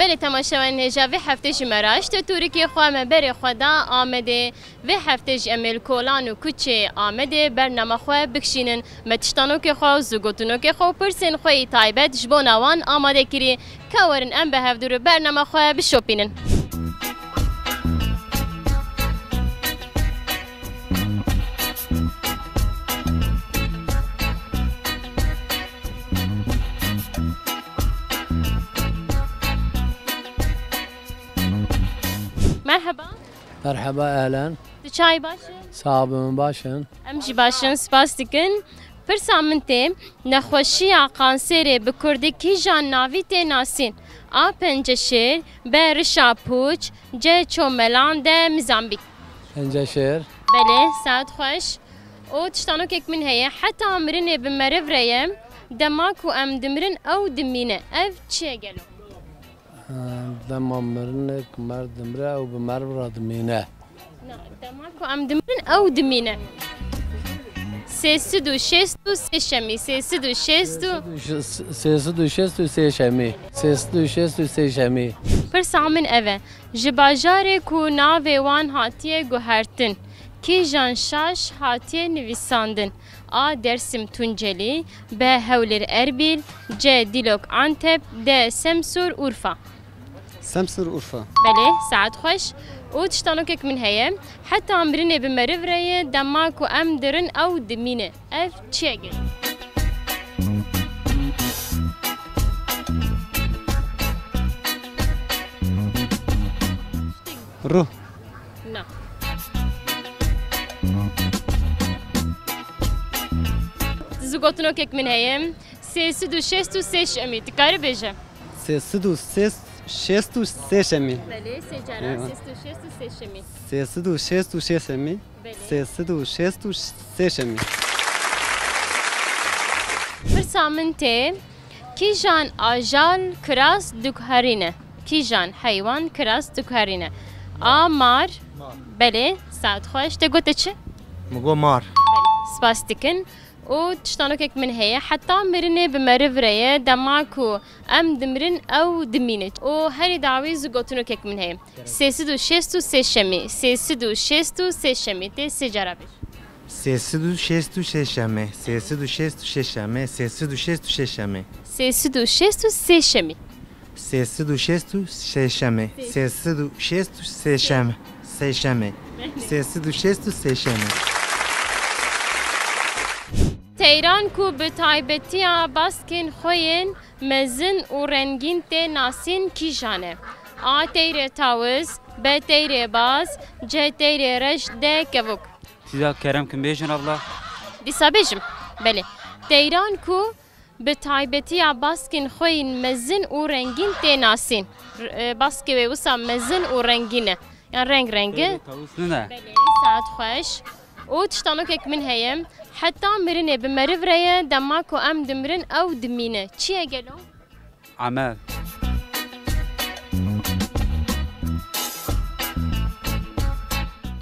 بله تماشاوان هجا و هفته جمراش تورکی خواه بر خدا آمده و هفته جمل کولان و کوچه آمده برنامه خواه بکشینن متشتانو که خواه زگوتونو که خواه پرسن خواه تایبت جبون آوان آماده کری که ورن ام به هفدور برنامه خواه بشوپینن. مرحبا. مرحبا اهلا. چای باشن؟ صابون باشن. امشي باشن سپاس دکن. پرسا من ته نخوشی قانسری بکردی کی جان ناوی ته ناسین. آ پنجشیر به رشا پوچ جه چوملان ده مزامبیک. پنجشیر. بله ساعت خوش. او تشتانو که من هیا حتی امرنه بمرف ریم دماکو ام دمرن او دمینه اف چه گلو؟ دم مرنه کمر دمره او بمر رادمینه. نه دماکو ام دمرن او دمینه. سیصد شست سشمی سیصد شست سشمی سیصد شست سشمی. پرسامن اوه جباجاره کو ناوی وان هاتیه گوهرتن کی جان شاش هاتیه نویساندن آ درسم تونجلی به هولر اربیل جه دیلوک آنتب ده سمسور اورفا. سمسور اورفا. بله ساعت خوش. او تشتانو که من هیم حتی امرنه بمرف رایه دماکو ام درن او دمینه اف چیه گل؟ رو. نه. زوگوتنو که من هیم سیصد و شست سش امی تکاری بیجه. سیصد شست سشمی. بله سجارا سیصد شمی. سیصد شست شمی. سیصد شست سشمی. پرسامن ته کی جان آجال کراس دکهرینه کی جان حیوان کراس دکهرینه آمار. بله ساعت خوش تگوته چه؟ مگو مار. سپاس دکن. او تشتانو که من هیا حتی مرنه بمرف رایه دماکو ام دمرن او دمینه او هری دعوی زگوتنو که من هیا سیصد شست سشمی سیصد شست سشمی ته سجرابش سیصد شست ششمی سیصد شست ششمی سیصد شست ششمی سیصد شست سشمی سیصد شست ششمی سیصد شست سشمی سشمی سیصد شست سشمی. تیران کو به تایبتی باسکن خوین مزن و رنگین ته ناسین کی جانه آ تیر تاوز به تیر باز جه تیر رش ده کبوک. سیدا کرم کن بیشن abla. دیسا بیشم. بله تیران کو به تایبتی باسکن خوین مزن و رنگین ته ناسین باسکه و وسا مزن و رنگینه یعنی رنگ رنگه. نه. بله ساعت خوش. او تشتانو که من هیم حتی مرنه بمرف رایه دماکو ام دمرن او دمینه چیه گلو؟ عمل.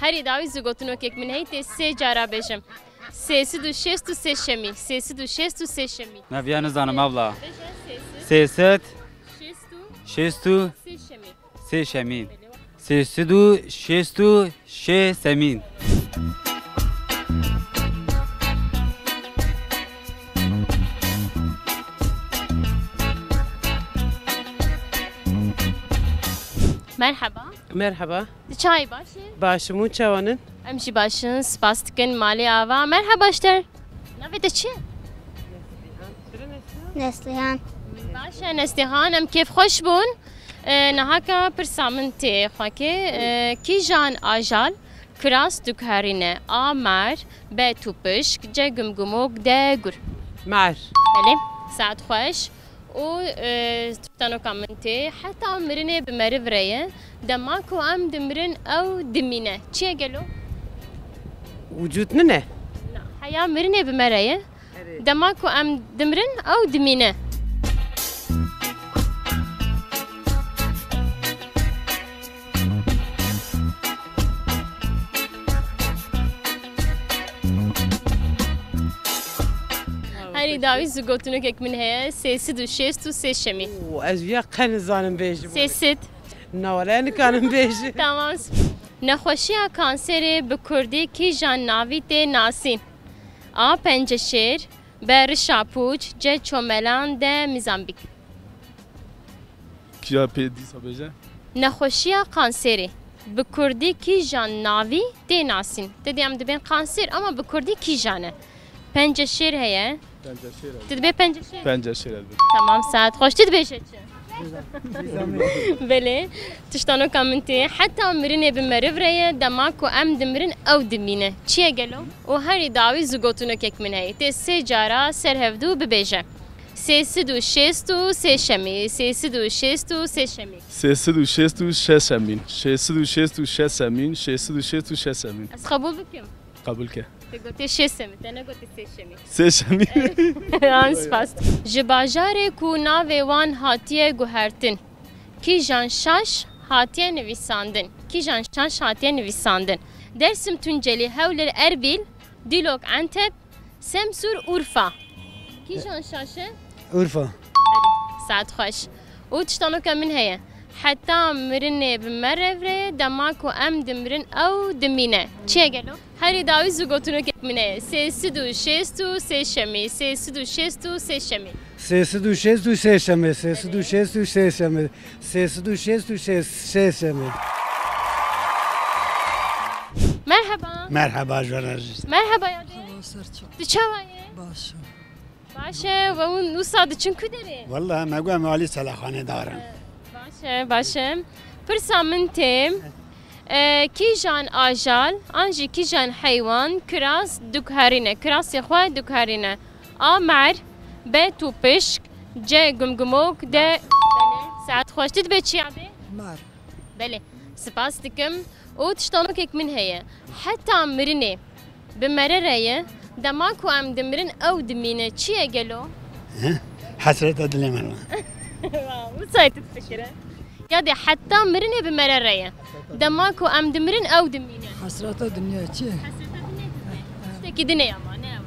هری داوی زگوتنو که من هیت سه جارا بشم سیصد شست سشمی سیصد شست سشمی. نه بیان زنم abla. سیصد شست سشمی سیصد شست ششمین. مرحبا. مرحبا. چای باشه؟ باشمون چوانن؟ امشی باشن سپاس دکن مالی آوا. مرحبا اشتر. نویده چیه؟ نسلیان. باشه نسلیان ام کیف خوش بون نهاکا پرسامن تی خواکه کی جان آجال کراس دکارینه آمار به توپشک جه گمگموک ده گر. مار. بله ساعت خوش. او تانو کامنتی حتی مرنه بمرف رایه دماکو ام دمرن او دمینه چیه گلو؟ وجود نه؟ نه حیا مرنه بمرایه دماکو ام دمرن او دمینه. هری داوی زگوتونوکێک من هەیە سێسد و شێست و سێ شەمی و ez ya qen zanim bêjim. سێسد Nawale nikanim bêjim. تمام نەخۆشییا کانسێرê bi Kurdî kîjan navî tê nasîn A penceşêr B rişa pûç C çomelan D Mîzambîk Kîja pê dîsa bêje? نەخۆشییا کانسێرê bi Kurdî kîjan navî tê nasîn Te dê em dibên kanser ama bi Kurdî kîjan e penceşêr heye Penceşêr Tu dibê penceşêr Penceşêr elbet. Tamam saat xweş tu dibêje çi Belê tiştanoka min tê heta mirinê bi meriv re ye dema ku em dimirin ew dimîne çi ye gelo û herî dawî zigotûnekek min heye tê sê cara serhevdû bibêje sêsid û şêst û sê şemî sêsid û şêst û sê şemî Sêsid û şêst û şeş emîn. Şêsid û şêst û şeş emîn. Şêsid û şêst û şeş emîn. Ez xebûl bikim Kabul ke. Te gotê şê semî te negotî sê şemî Sê şemîn. An spas Ji bajarê ku navê wan hatiye guhertin Kîjan şaş hatiye nivîsandin Kîjan şaş hatiye nivîsandin Dersim Tuncelî Hewlir Erbil Dîlok Entep Semsûr Urfa Kîjan şaş e Urfa. Saet xweş û tiştanoka min heye heta mirinê bi merev re dema ku em dimirin ew dimîne çi ye gelo herî dawî zigotûnekek min heye sêsid û şêst û sê şemî sêsid û şêst û sê şemî سێسد و شێست و سێ شەمێ سێسد و شێست و سێ شەمێ سێسد و شێست و سێ شەمێ Merhaba. Merhaba jurnalist. Merhaba ya de. Tu çava ye? Başe ve un usadı çünkü deri. Vallahi megwa mali salakhane daran. Başe. Pırsa min tem. Kijan ajal, anji kijan hayvan, kiraz dukharine, kiraz yexwa dukharine. A mer, B tupişk, C gumgumok, D saat xoş dit be çi abi? Mer. Bele. Spas dikim. O tiştanokek min heye. Heta mirine bi merereye dema ku em dimirin ew dimîne çi ye gelo? Hasret dilim Allah. Wisa te fikire? Ya de heta mirine bi merereye dema ku em dimirin ew dimîne. Hasrata dünya çi? Tiştekî dinê ama ne ew.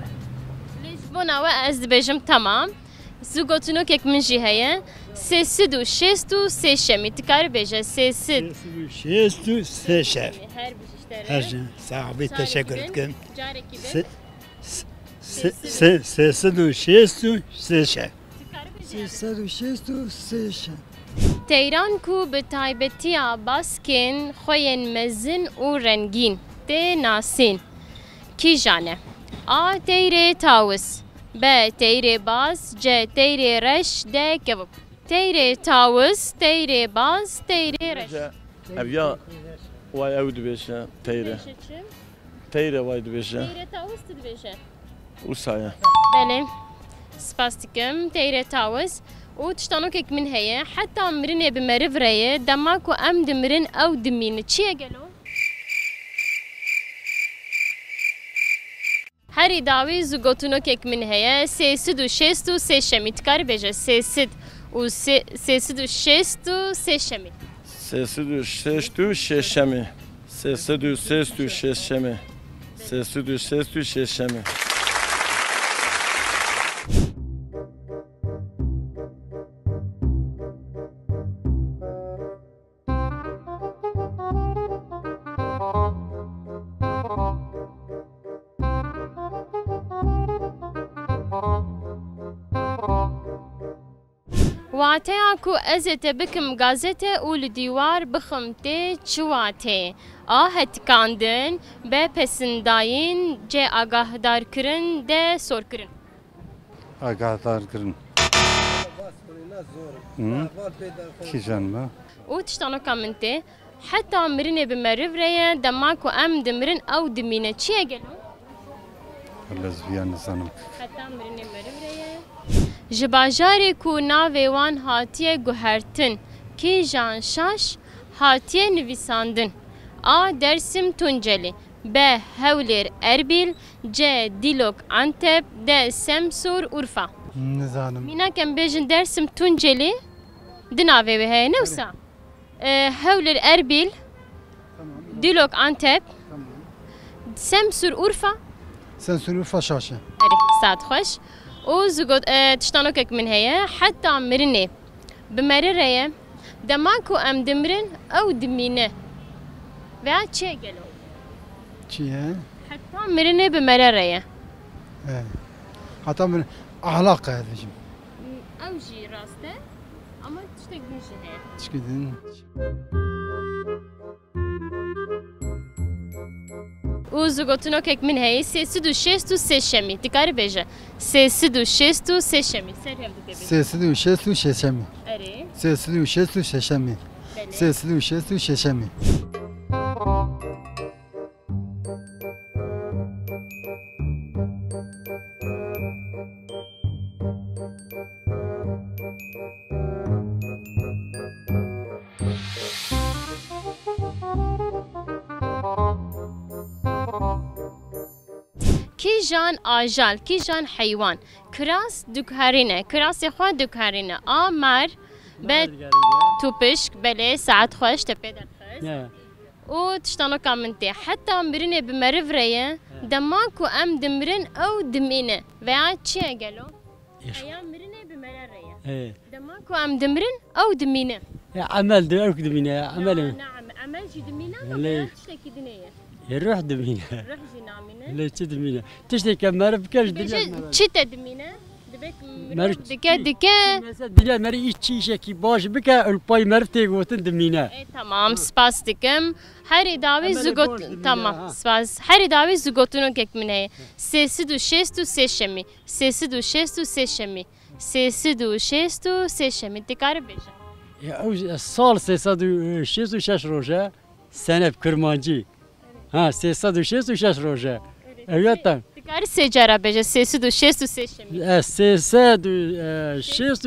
Lê ji bo nawe ez dibêjim tamam. Zigotûnokek min jî heye. Sêsid û şêst û sê şemî. Tu karî bêje sêsid. Şestu seşer. Her bijîştere. Her şey. Sahibi teşekkür ederim. Carekî Se sestu şestu seşer. Sesed û şêst û sê şem. Teyran ku bi taybetiya baskên xweyên mezin û rengîn tê nasîn kîjan e? A teyrê tawis B teyrê baz C teyrê reş D kevok Teyrê tawis teyrê baz teyrê reş Evya vay ev dibêje teyre. Teyre vay dibêje. Teyrê tawis tu dibêje Usaya. Belê spas dikim teyrê tawis û tiştanokek min heye heta mirinê bi meriv re ye dema ku em dimirin ew dimîne çi ye gelo? Herî dawî zigotûnokek min heye sêsid û şêst û sê şemî tu karî bêje sêsid û sêsid û şêst û sê şemî Sêsid û şêst û şêşemê. Sêsid û şêst û şêşemê. Sêsid û şêst û şêşemê. Wateya ku ez ê te bikim gazete û li dîwar bixim tê çi watê? A hetikandin, B pesindayîn, C agahdarkirin, D sorkirin. Agahdarkirin. Kîjan me? û tiştanoka min tê heta mirinê bi meriv re ye dema ku em dimirin ew dimîne çi ye gelo? Lezbiyan nizanim. Heta mirinê meriv re ye ji bajarê ku navê wan hatiye guhertin kîjan şaş hatiye nivîsandin. A Dersim Tuncelî B Hewlêr Erbil C Dîlok Antep D Semsûr Urfa Nizanim. Mînak em bêjin Dersim Tuncelî di navê wê heye ne wisa? Hewlêr Erbil Dîlok Antep Semsûr Urfa Semsûr Urfa şaşe. Erî saat xweş و زگوت تشتانوکک من هيا حتى مرني بمررية دماكو ام دمرن او دمينه و چه گلو چیه؟ حتى مرني بمررية حتی من احلاق هدفشم او جي راسته اما تشتك نشه هيا چکدین؟ و زگوتنوکک من هيا 363 شمی تکاری بیجه 363 شمی سر هم دکه بیجه 366 شمی اره 366 شمی 366 شمی کی جان آجال کی جان حیوان کراس دکارینه کراس خوا دکارینه آمر به توپشک بله ساعت خوش تپه در خست و تشتانو کامنتی حتی مرنه بمرف ریه دماکو ام دمرن او دمینه و چیه گلو؟ ایا مرنه بمرف ریه دماکو ام دمرن او دمینه عمل دمرك دمينة عمل نعم عمل جي دمینه ليه؟ و تشتكي دنيا يروح دمينة روح جي نامينه ليش دمينة تشتكي ما بكاش دنيا چی دمینه؟ دبک مرد دکه دنيا مري إيش شيء باش بكا الباي مرتي وتن دمينة tamam spas dikim her davi zugot tamam spas her davi zugotunu kekmine sesi du şestu seşemi sesi du şestu seşemi sesi du şestu seşemi dikar beje يا أوج الصال سيصادو شيز وشاش روجا سنة بكرمانجي ها سيصادو شيز وشاش روجا أيوة dikar secara beje sesi du şestu seşemi سيصادو شيز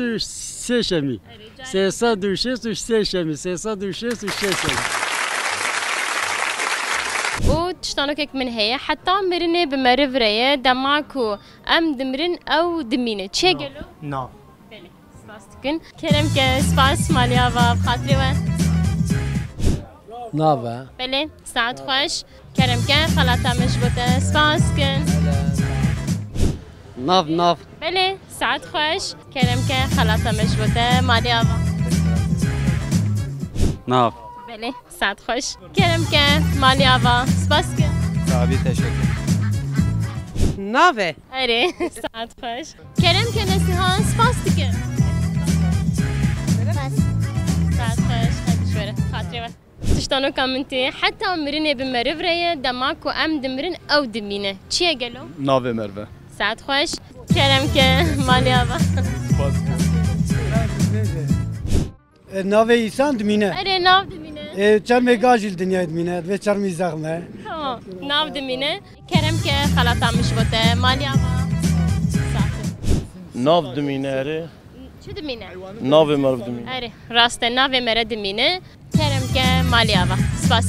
سيشمي سيصادو شيز سيشمي سيصادو شيز سيشمي و تشتانوكك من هي حتى مرنه بمرف ريه دماكو ام دمرن او دمينه چه گلو ناف بله سپاس دکن کرم که سپاس مالیا و خاطری و نافا بله ساعت خوش کرم که خلاطه مش بوده سپاس کن ناف بله ساعت خوش کرم که خلاطه مش بوده مالیا و ناف بله ساعت خوش کرم که مالیا و سپاس کن صاحبی تشکر ناوه اره ساعت خوش کرم که نسیحان سپاس دکن ساعت خوش هدی شوره خاطری و تشتانو کامنتی حتی مرنه بمرف ريه دماکو ام دمرن او دمینه چیه گلو؟ ناوه مروه ساعت خوش کرم که مالیا با ناوه ایسان دمینه اره ناو دمینه چرمی گاجیل دنیا دمینه و چرمی زخمه tamam ناو دمینه کرم که خلاطمش بوده مالیا با ناف دمینه اره چه دمینه؟ ناوه مرو دمینه اره راسته ناو مره دمینه کرم که مالیا با سپاس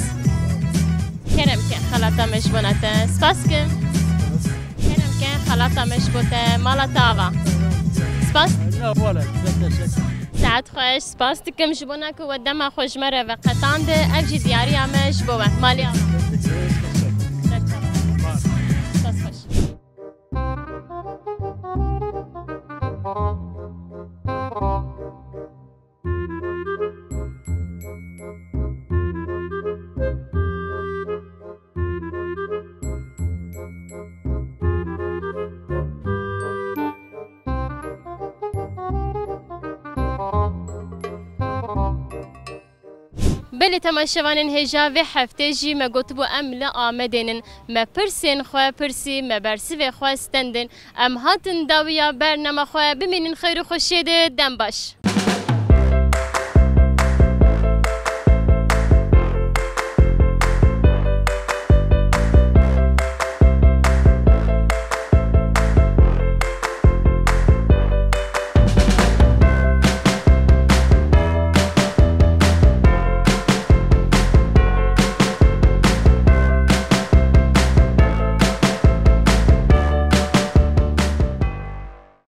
کرم که خلاطمش بونته سپاس کن کرم که خلاطمش بوده مالا تاوا سپاس ساعت خوش سپاس دکم جبونا که و دم خوش مره و قطعان ده اف جی دیاری همش بوه مالیا سپاس خوش بله تماشاوانین هجا و هفته جی ما گوتبو ام لا آمدنن ما پرسین خواه پرسی ما برسی و خواه استندن ام هاتن داویا برنامه خواه بمینین خیر و خوشیده دم باش